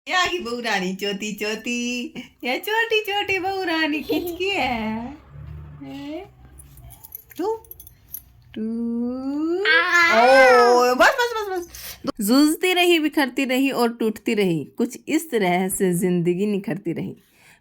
ये आ गई बहू रानी चोटी चोटी, ये छोटी छोटी बहू रानी किसकी है? हैं? तू तू ओ बस बस बस बस। जूझती रही, बिखरती रही और टूटती रही, कुछ इस तरह से जिंदगी निखरती रही।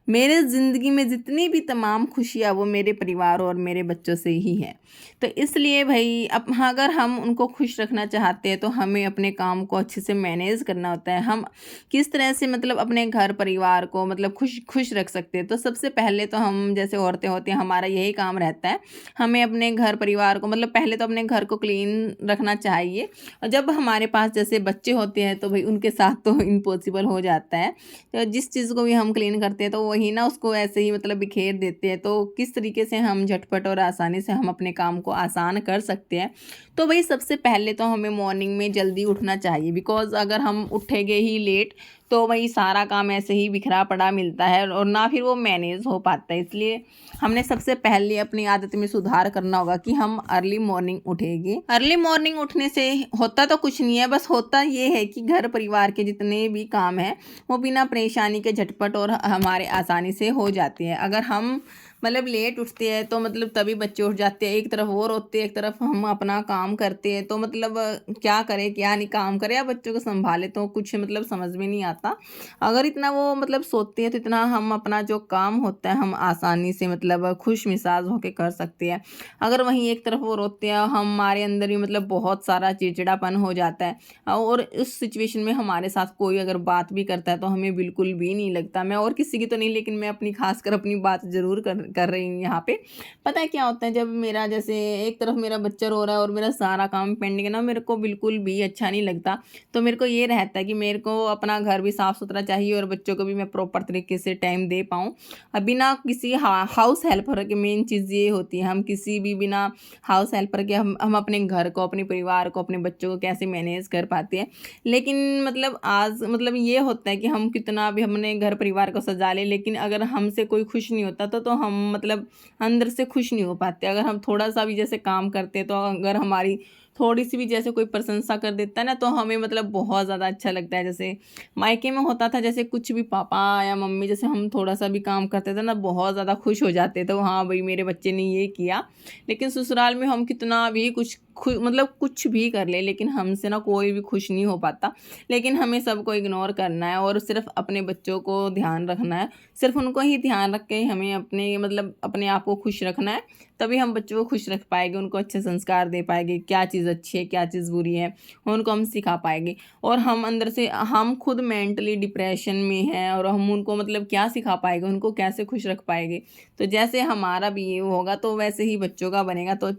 मेरे ज़िंदगी में जितनी भी तमाम खुशियाँ वो मेरे परिवार और मेरे बच्चों से ही है। तो इसलिए भाई अब अगर हम उनको खुश रखना चाहते हैं तो हमें अपने काम को अच्छे से मैनेज करना होता है। हम किस तरह से मतलब अपने घर परिवार को मतलब खुश खुश रख सकते हैं। तो सबसे पहले तो हम जैसे औरतें होती हैं, हमारा यही काम रहता है, हमें अपने घर परिवार को मतलब पहले तो अपने घर को क्लीन रखना चाहिए। और जब हमारे पास जैसे बच्चे होते हैं तो भाई उनके साथ तो इम्पॉसिबल हो जाता है। तो जिस चीज़ को भी हम क्लीन करते हैं तो वही ना उसको ऐसे ही मतलब बिखेर देते हैं। तो किस तरीके से हम झटपट और आसानी से हम अपने काम को आसान कर सकते हैं। तो भाई सबसे पहले तो हमें मॉर्निंग में जल्दी उठना चाहिए, बिकॉज़ अगर हम उठेंगे ही लेट तो वही सारा काम ऐसे ही बिखरा पड़ा मिलता है और ना फिर वो मैनेज हो पाता है। इसलिए हमने सबसे पहले अपनी आदत में सुधार करना होगा कि हम अर्ली मॉर्निंग उठेंगे। अर्ली मॉर्निंग उठने से होता तो कुछ नहीं है, बस होता ये है कि घर परिवार के जितने भी काम हैं वो बिना परेशानी के झटपट और हमारे आसानी से हो जाते हैं। अगर हम मतलब लेट उठते हैं तो मतलब तभी बच्चे उठ जाते हैं, एक तरफ वो रोते हैं एक तरफ हम अपना काम करते हैं। तो मतलब क्या करें क्या नहीं, काम करें या बच्चों को संभाले, तो कुछ मतलब समझ में नहीं आता। अगर इतना वो मतलब सोते हैं तो इतना हम अपना जो काम होता है हम आसानी से मतलब खुश मिजाज होकर कर सकते हैं। अगर वहीं एक तरफ वो रोते हैं हमारे अंदर भी मतलब बहुत सारा चिड़चिड़ापन हो जाता है। और उस सिचुएशन में हमारे साथ कोई अगर बात भी करता है तो हमें बिल्कुल भी नहीं लगता, मैं और किसी की तो नहीं लेकिन मैं अपनी खासकर अपनी बात ज़रूर कर रही हूँ यहाँ पे। पता है क्या होता है, जब मेरा जैसे एक तरफ मेरा बच्चा रो रहा है और मेरा सारा काम पेंडिंग है ना, मेरे को बिल्कुल भी अच्छा नहीं लगता। तो मेरे को ये रहता है कि मेरे को अपना घर भी साफ़ सुथरा चाहिए और बच्चों को भी मैं प्रॉपर तरीके से टाइम दे पाऊँ। बिना किसी हाउस हेल्पर के, मेन चीज़ ये होती है हम किसी भी बिना हाउस हेल्पर के हम अपने घर को, अपने परिवार को, अपने बच्चों को कैसे मैनेज कर पाते हैं। लेकिन मतलब आज मतलब ये होता है कि हम कितना भी हमने घर परिवार को सजा ले, लेकिन अगर हमसे कोई खुश नहीं होता तो हम मतलब अंदर से खुश नहीं हो पाते। अगर हम थोड़ा सा भी जैसे काम करते हैं तो अगर हमारी थोड़ी सी भी जैसे कोई प्रशंसा कर देता है ना तो हमें मतलब बहुत ज़्यादा अच्छा लगता है। जैसे मायके में होता था, जैसे कुछ भी पापा या मम्मी जैसे हम थोड़ा सा भी काम करते थे ना बहुत ज़्यादा खुश हो जाते थे, हाँ भाई मेरे बच्चे ने ये किया। लेकिन ससुराल में हम कितना भी कुछ मतलब कुछ भी कर ले लेकिन हमसे ना कोई भी खुश नहीं हो पाता। लेकिन हमें सबको इग्नोर करना है और सिर्फ अपने बच्चों को ध्यान रखना है। सिर्फ उनको ही ध्यान रख के हमें अपने मतलब अपने आप को खुश रखना है, तभी हम बच्चों को खुश रख पाएंगे, उनको अच्छे संस्कार दे पाएंगे, क्या चीज़ अच्छी है क्या चीज़ बुरी है उनको हम सिखा पाएंगे। और हम अंदर से हम खुद मेंटली डिप्रेशन में हैं और हम उनको मतलब क्या सिखा पाएंगे, उनको कैसे खुश रख पाएंगे। तो जैसे हमारा भी ये होगा तो वैसे ही बच्चों का बनेगा। तो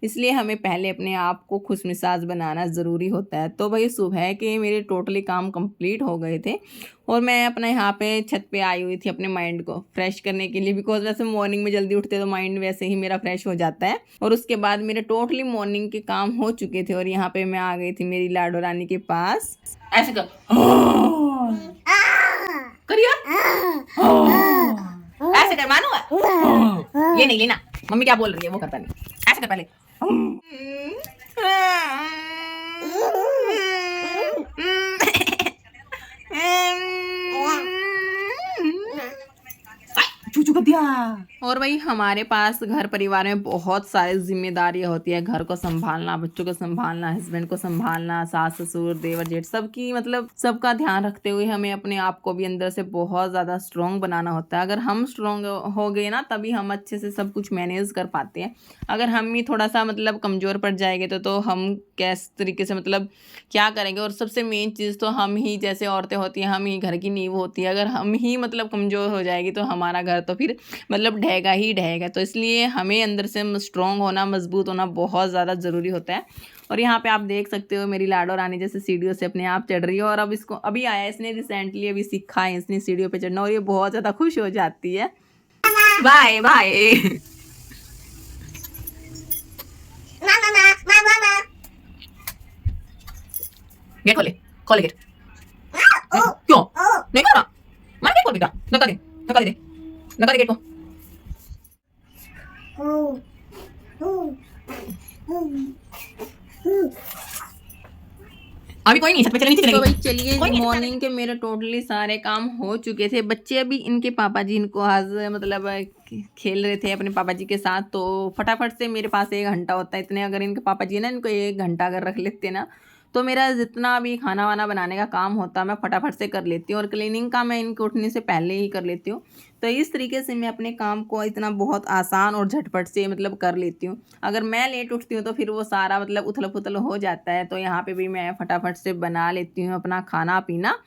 इसलिए हमें पहले अपने आप को खुशमिजाज बनाना ज़रूरी होता है। तो भाई सुबह के मेरे टोटली काम कंप्लीट हो गए थे और मैं अपने यहाँ पे छत पे आई हुई थी अपने माइंड को फ्रेश करने के लिए, बिकॉज वैसे मॉर्निंग में जल्दी उठते तो माइंड वैसे ही मेरा फ्रेश हो जाता है। और उसके बाद मेरे टोटली मॉर्निंग के काम हो चुके थे और यहाँ पे मैं आ गई थी मेरी लाडो रानी के पास। ऐसे कर करिए, ऐसे कर मानो, ये नहीं लेना, मम्मी क्या बोल रही है वो करता नहीं, ऐसे कर पहले। चूचू कर दिया। और भाई हमारे पास घर परिवार में बहुत सारी जिम्मेदारियां होती है, घर को संभालना, बच्चों को संभालना, हस्बैंड को संभालना, सास ससुर देवर जेठ सबकी मतलब सबका ध्यान रखते हुए हमें अपने आप को भी अंदर से बहुत ज़्यादा स्ट्रॉन्ग बनाना होता है। अगर हम स्ट्रॉन्ग हो गए ना तभी हम अच्छे से सब कुछ मैनेज कर पाते हैं। अगर हम ही थोड़ा सा मतलब कमज़ोर पड़ जाएंगे तो हम किस तरीके से मतलब क्या करेंगे। और सबसे मेन चीज़ तो हम ही जैसे औरतें होती हैं, हम ही घर की नींव होती है। अगर हम ही मतलब कमज़ोर हो जाएगी तो हमारा घर तो फिर मतलब ढहेगा ही ढहेगा। तो इसलिए हमें अंदर से स्ट्रॉन्ग होना, मजबूत होना बहुत ज़्यादा ज़रूरी होता है। और यहाँ पे आप देख सकते हो मेरी लाडो रानी जैसे सीढ़ियों से अपने आप चढ़ रही है। और अब इसको अभी आया इसने रिसेंटली अभी सीखा है इसने सीढ़ियों पे चढ़ना और ये बहुत ज़्यादा खुश हो जाती है। Bye bye. गेट खोले, खोले गेट। क्यों नहीं खोला? मैं नहीं खोल बेटा, धक्का दे, धक्का दे, धक्का दे गेट को। अभी कोई नहीं छत पे, चले नीचे चले तो भाई गई। चलिए, कोई नहीं, मॉर्निंग के मेरे टोटली सारे काम हो चुके थे। बच्चे अभी इनके पापा जी इनको आज मतलब खेल रहे थे अपने पापा जी के साथ, तो फटाफट से मेरे पास 1 घंटा होता है इतने, अगर इनके पापा जी ना इनको 1 घंटा अगर रख लेते ना, तो मेरा जितना भी खाना वाना बनाने का काम होता है मैं फटाफट से कर लेती हूँ, और क्लीनिंग का मैं इनके उठने से पहले ही कर लेती हूँ। तो इस तरीके से मैं अपने काम को इतना बहुत आसान और झटपट से मतलब कर लेती हूँ। अगर मैं लेट उठती हूँ तो फिर वो सारा मतलब उथल पुथल हो जाता है। तो यहाँ पे भी मैं फटाफट से बना लेती हूँ अपना खाना पीना।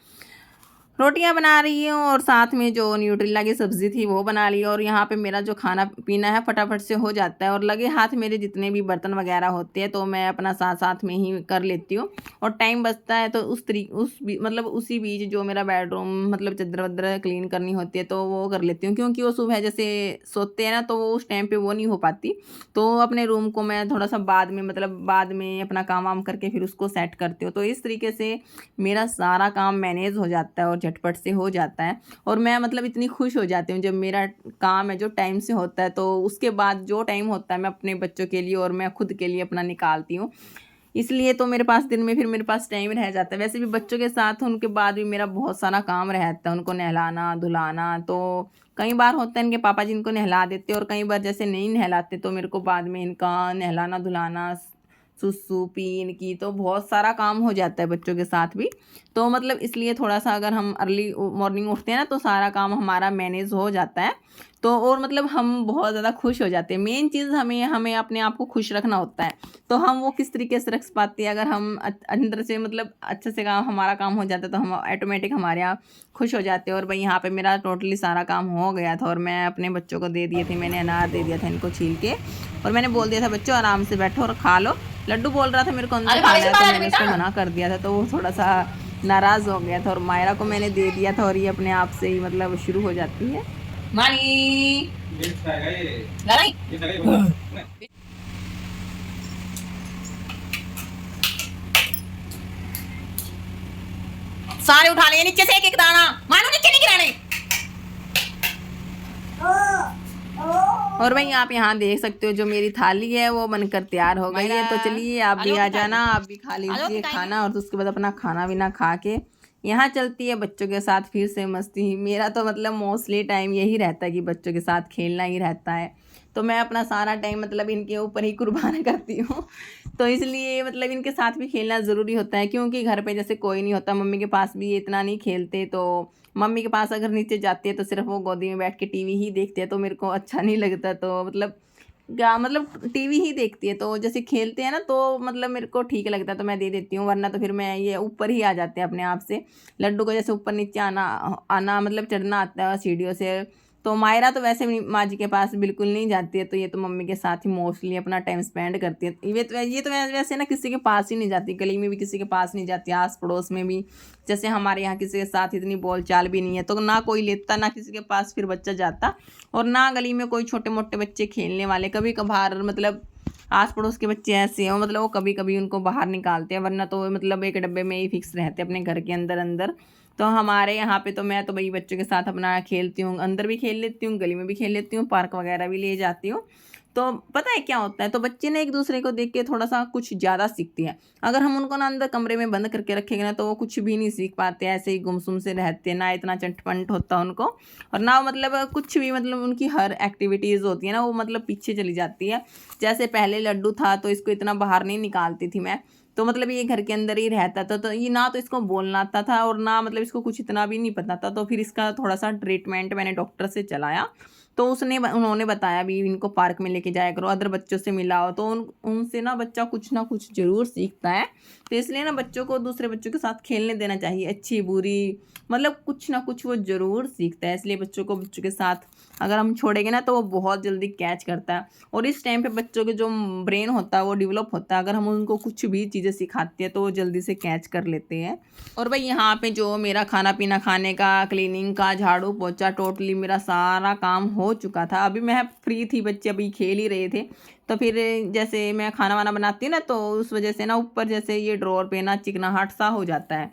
रोटियां बना रही हूँ और साथ में जो न्यूट्रेला की सब्ज़ी थी वो बना ली, और यहाँ पे मेरा जो खाना पीना है फटाफट से हो जाता है, और लगे हाथ मेरे जितने भी बर्तन वगैरह होते हैं तो मैं अपना साथ साथ में ही कर लेती हूँ। और टाइम बचता है तो मतलब उसी बीच जो मेरा बेडरूम मतलब चद्दर वद्दर क्लीन करनी होती है तो वो कर लेती हूँ, क्योंकि वो सुबह जैसे सोते हैं ना तो वो उस टाइम पे वो नहीं हो पाती। तो अपने रूम को मैं थोड़ा सा बाद में मतलब बाद में अपना काम वाम करके फिर उसको सेट करती हूँ। तो इस तरीके से मेरा सारा काम मैनेज हो जाता है और झटपट से हो जाता है, और मैं मतलब इतनी खुश हो जाती हूँ जब मेरा काम है जो टाइम से होता है। तो उसके बाद जो टाइम होता है मैं अपने बच्चों के लिए और मैं खुद के लिए अपना निकालती हूँ। इसलिए तो मेरे पास दिन में फिर मेरे पास टाइम रह जाता है। वैसे भी बच्चों के साथ उनके बाद भी मेरा बहुत सारा काम रहता है, उनको नहलाना धुलाना। तो कई बार होता है इनके पापा जी इनको नहला देते, और कई बार जैसे नहीं नहलाते तो मेरे को बाद में इनका नहलाना धुलाना, सुसु पी इनकी, तो बहुत सारा काम हो जाता है बच्चों के साथ भी। तो मतलब इसलिए थोड़ा सा अगर हम अर्ली मॉर्निंग उठते हैं ना तो सारा काम हमारा मैनेज हो जाता है। तो और मतलब हम बहुत ज़्यादा खुश हो जाते हैं। मेन चीज़ हमें हमें अपने आप को खुश रखना होता है। तो हम वो किस तरीके से रख पाते हैं, अगर हम अंदर से मतलब अच्छे से काम हमारा काम हो जाता है तो हम ऑटोमेटिक हमारे यहाँ खुश हो जाते हैं। और भाई यहाँ पे मेरा टोटली सारा काम हो गया था, और मैं अपने बच्चों को दे दिए थे, मैंने अनार दे दिया था इनको छील के, और मैंने बोल दिया था बच्चों आराम से बैठो और खा लो। लड्डू बोल रहा था मेरे को अंदर खाना है, तो मैंने उसको मना कर दिया था, तो वो थोड़ा सा नाराज़ हो गया था, और मायरा को मैंने दे दिया था, और ये अपने आप से ही मतलब शुरू हो जाती है। मानी सारे उठा लिए नीचे से एक एक दाना, मानो नीचे नहीं गिराने। और भाई आप यहाँ देख सकते हो जो मेरी थाली है वो बनकर तैयार हो गई है। तो चलिए आप भी आ जाना, आप भी खा लीजिए खाना, और उसके बाद अपना खाना वाना खा के यहाँ चलती है बच्चों के साथ फिर से मस्ती। मेरा तो मतलब मोस्टली टाइम यही रहता है कि बच्चों के साथ खेलना ही रहता है। तो मैं अपना सारा टाइम मतलब इनके ऊपर ही कुर्बान करती हूँ। तो इसलिए मतलब इनके साथ भी खेलना ज़रूरी होता है, क्योंकि घर पे जैसे कोई नहीं होता, मम्मी के पास भी ये इतना नहीं खेलते। तो मम्मी के पास अगर नीचे जाती है तो सिर्फ वो गोदी में बैठ के टीवी ही देखते हैं, तो मेरे को अच्छा नहीं लगता। तो मतलब क्या मतलब टीवी ही देखती है, तो जैसे खेलते हैं ना तो मतलब मेरे को ठीक लगता है तो मैं दे देती हूँ, वरना तो फिर मैं ये ऊपर ही आ जाते हैं अपने आप से। लड्डू को जैसे ऊपर नीचे आना आना मतलब चढ़ना आता है सीढ़ियों से। तो मायरा तो वैसे भी माँ जी के पास बिल्कुल नहीं जाती है, तो ये तो मम्मी के साथ ही मोस्टली अपना टाइम स्पेंड करती है। ये तो वैसे ना किसी के पास ही नहीं जाती, गली में भी किसी के पास नहीं जाती, आस पड़ोस में भी। जैसे हमारे यहाँ किसी के साथ इतनी बोलचाल भी नहीं है, तो ना कोई लेता ना किसी के पास फिर बच्चा जाता, और ना गली में कोई छोटे मोटे बच्चे खेलने वाले। कभी कभार मतलब आस पड़ोस के बच्चे ऐसे हैं मतलब वो कभी कभी उनको बाहर निकालते हैं, वरना तो मतलब एक डब्बे में ही फिक्स रहते हैं अपने घर के अंदर अंदर। तो हमारे यहाँ पे तो मैं तो भाई बच्चों के साथ अपना खेलती हूँ, अंदर भी खेल लेती हूँ, गली में भी खेल लेती हूँ, पार्क वगैरह भी ले जाती हूँ। तो पता है क्या होता है, तो बच्चे ना एक दूसरे को देख के थोड़ा सा कुछ ज़्यादा सीखते हैं। अगर हम उनको ना अंदर कमरे में बंद करके रखेंगे ना तो वो कुछ भी नहीं सीख पाते, ऐसे ही गुमसुम से रहते हैं, ना इतना चटपट होता उनको, और ना मतलब कुछ भी मतलब उनकी हर एक्टिविटीज़ होती है ना वो मतलब पीछे चली जाती है। जैसे पहले लड्डू था तो इसको इतना बाहर नहीं निकालती थी मैं, तो मतलब ये घर के अंदर ही रहता था, तो ये ना तो इसको बोलना आता था और ना मतलब इसको कुछ इतना भी नहीं पता था। तो फिर इसका थोड़ा सा ट्रीटमेंट मैंने डॉक्टर से चलाया, तो उन्होंने बताया भी इनको पार्क में लेके जाया करो, अदर बच्चों से मिलाओ, तो उनसे ना बच्चा कुछ ना कुछ ज़रूर सीखता है। तो इसलिए ना बच्चों को दूसरे बच्चों के साथ खेलने देना चाहिए, अच्छी बुरी मतलब कुछ ना कुछ वो ज़रूर सीखता है। इसलिए बच्चों को बच्चों के साथ अगर हम छोड़ेंगे ना तो वो बहुत जल्दी कैच करता है, और इस टाइम पे बच्चों के जो ब्रेन होता है वो डेवलप होता है। अगर हम उनको कुछ भी चीज़ें सिखाते हैं तो वो जल्दी से कैच कर लेते हैं। और भाई यहाँ पे जो मेरा खाना पीना खाने का, क्लीनिंग का, झाड़ू पोछा, टोटली मेरा सारा काम हो चुका था। अभी मैं फ्री थी, बच्चे अभी खेल ही रहे थे। तो फिर जैसे मैं खाना वाना बनाती हूँ ना तो उस वजह से ना ऊपर जैसे ये ड्रॉर पे ना चिकनाहट सा हो जाता है।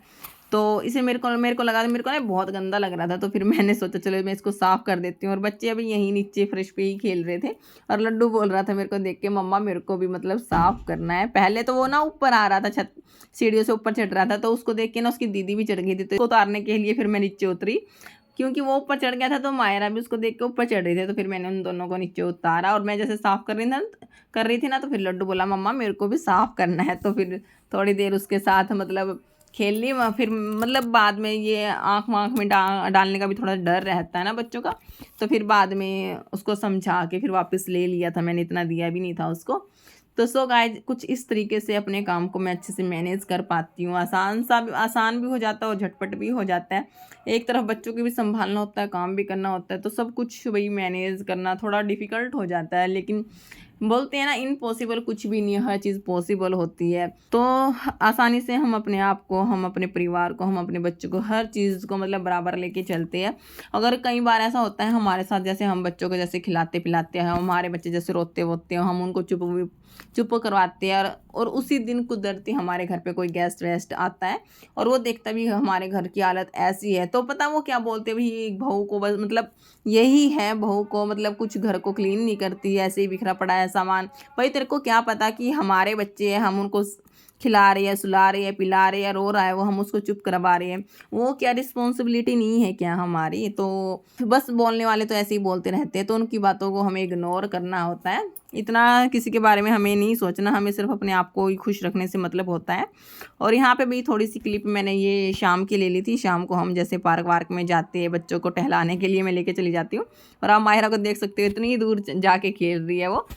तो इसे मेरे को लगा, मेरे को ना बहुत गंदा लग रहा था, तो फिर मैंने सोचा चलो मैं इसको साफ़ कर देती हूँ। और बच्चे अभी यहीं नीचे फ्रेश पे ही खेल रहे थे और लड्डू बोल रहा था मेरे को देख के, मम्मा मेरे को भी मतलब साफ़ करना है। पहले तो वो ना ऊपर आ रहा था, छत सीढ़ियों से ऊपर चढ़ रहा था, तो उसको देख के ना उसकी दीदी भी चढ़ गई थी, तो उसको उतारने के लिए फिर मैं नीचे उतरी, क्योंकि वो ऊपर चढ़ गया था तो मायरा भी उसको देख के ऊपर चढ़ रही थी। तो फिर मैंने उन दोनों को नीचे उतारा और मैं जैसे साफ़ कर रही थी ना, तो फिर लड्डू बोला मम्मा मेरे को भी साफ़ करना है। तो फिर थोड़ी देर उसके साथ मतलब खेल ली। फिर मतलब बाद में ये आँख वाँख में डालने का भी थोड़ा डर रहता है ना बच्चों का, तो फिर बाद में उसको समझा के फिर वापस ले लिया था मैंने, इतना दिया भी नहीं था उसको। तो सो गाइस कुछ इस तरीके से अपने काम को मैं अच्छे से मैनेज कर पाती हूँ। आसान भी हो जाता है और झटपट भी हो जाता है। एक तरफ बच्चों को भी संभालना होता है, काम भी करना होता है, तो सब कुछ वही मैनेज करना थोड़ा डिफ़िकल्ट हो जाता है। लेकिन बोलते हैं ना इम्पॉसिबल कुछ भी नहीं है, हर चीज़ पॉसिबल होती है। तो आसानी से हम अपने आप को, हम अपने परिवार को, हम अपने बच्चों को, हर चीज़ को मतलब बराबर लेके चलते हैं। अगर कई बार ऐसा होता है हमारे साथ, जैसे हम बच्चों को जैसे खिलाते पिलाते हैं, हमारे बच्चे जैसे रोते वोते हैं, हम उनको चुप करवाते हैं, और उसी दिन कुदरती हमारे घर पे कोई गेस्ट वेस्ट आता है और वो देखता भी हमारे घर की हालत ऐसी है, तो पता वो क्या बोलते भी बहू को, बस मतलब यही है बहू को, मतलब कुछ घर को क्लीन नहीं करती, ऐसे ही बिखरा पड़ा है सामान। भाई तेरे को क्या पता कि हमारे बच्चे हैं, हम उनको खिला रहे हैं, सुला रहे हैं, पिला रहे हैं, रो रहा है वो, हम उसको चुप करवा रहे हैं, वो क्या रिस्पॉन्सिबिलिटी नहीं है क्या हमारी? तो बस बोलने वाले तो ऐसे ही बोलते रहते हैं, तो उनकी बातों को हमें इग्नोर करना होता है। इतना किसी के बारे में हमें नहीं सोचना, हमें सिर्फ अपने आप को ही खुश रखने से मतलब होता है। और यहाँ पे भी थोड़ी सी क्लिप मैंने ये शाम की ले ली थी। शाम को हम जैसे पार्क वार्क में जाते हैं, बच्चों को टहलाने के लिए मैं लेके चली जाती हूँ, और आप माहिरा को देख सकते हो इतनी दूर जाके खेल रही है वो।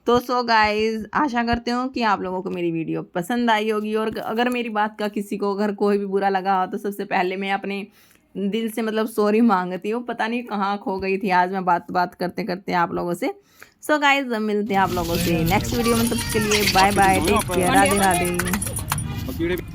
तो सो गाइज़ आशा करते हो कि आप लोगों को मेरी वीडियो पसंद आई होगी, और अगर मेरी बात का किसी को अगर कोई भी बुरा लगा हो तो सबसे पहले मैं अपने दिल से मतलब सॉरी मांगती हूँ। पता नहीं कहाँ खो गई थी आज मैं बात करते करते आप लोगों से। सो गाइज़ मिलते हैं आप लोगों से नेक्स्ट वीडियो में, तब के लिए bye bye, take care, Radhe Radhe.